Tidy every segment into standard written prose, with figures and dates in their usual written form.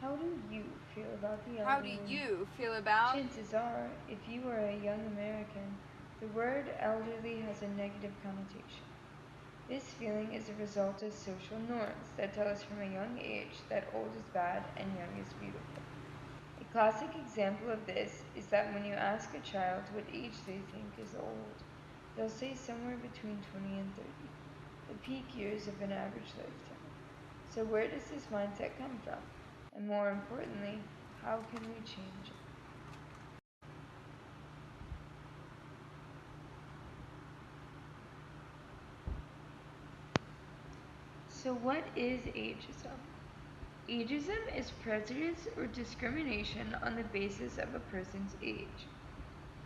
How do you feel about the How do elderly? you feel about? Chances are, if you are a young American, the word elderly has a negative connotation. This feeling is a result of social norms that tell us from a young age that old is bad and young is beautiful. A classic example of this is that when you ask a child what age they think is old, they'll say somewhere between 20 and 30, the peak years of an average lifetime. So, where does this mindset come from? And more importantly, how can we change it? So, what is ageism? Ageism is prejudice or discrimination on the basis of a person's age.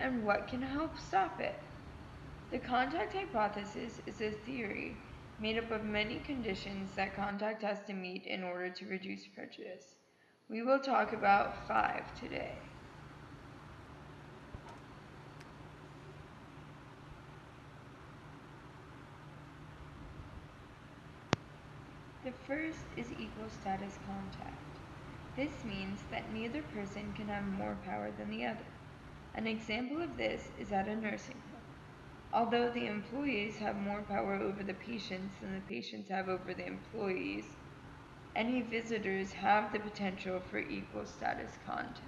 And what can help stop it? The contact hypothesis is a theory made up of many conditions that contact has to meet in order to reduce prejudice. We will talk about 5 today. The first is equal status contact. This means that neither person can have more power than the other. An example of this is at a nursing home. Although the employees have more power over the patients than the patients have over the employees, any visitors have the potential for equal status contact.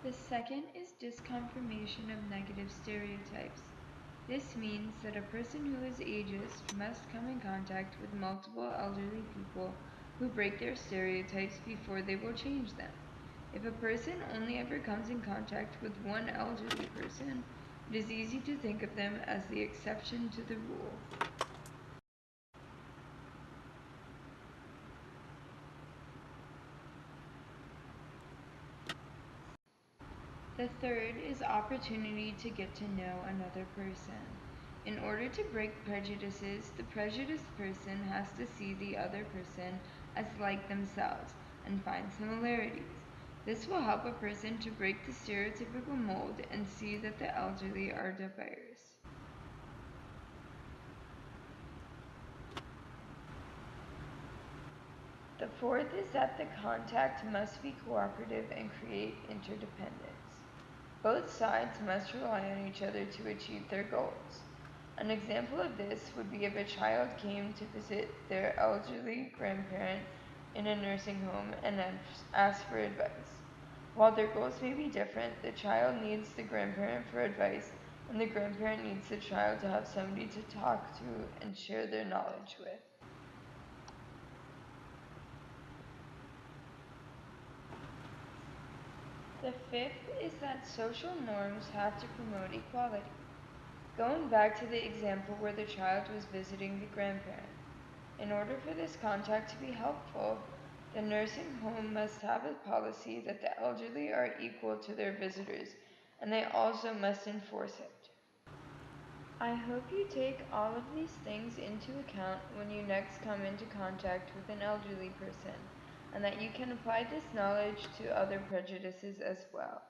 The second is disconfirmation of negative stereotypes. This means that a person who is ageist must come in contact with multiple elderly people who break their stereotypes before they will change them. If a person only ever comes in contact with one elderly person, it is easy to think of them as the exception to the rule. The third is opportunity to get to know another person. In order to break prejudices, the prejudiced person has to see the other person as like themselves and find similarities. This will help a person to break the stereotypical mold and see that the elderly are diverse. The fourth is that the contact must be cooperative and create interdependence. Both sides must rely on each other to achieve their goals. An example of this would be if a child came to visit their elderly grandparent in a nursing home and asked for advice. While their goals may be different, the child needs the grandparent for advice, and the grandparent needs the child to have somebody to talk to and share their knowledge with. The fifth is that social norms have to promote equality. Going back to the example where the child was visiting the grandparent, in order for this contact to be helpful, the nursing home must have a policy that the elderly are equal to their visitors, and they also must enforce it. I hope you take all of these things into account when you next come into contact with an elderly person, and that you can apply this knowledge to other prejudices as well.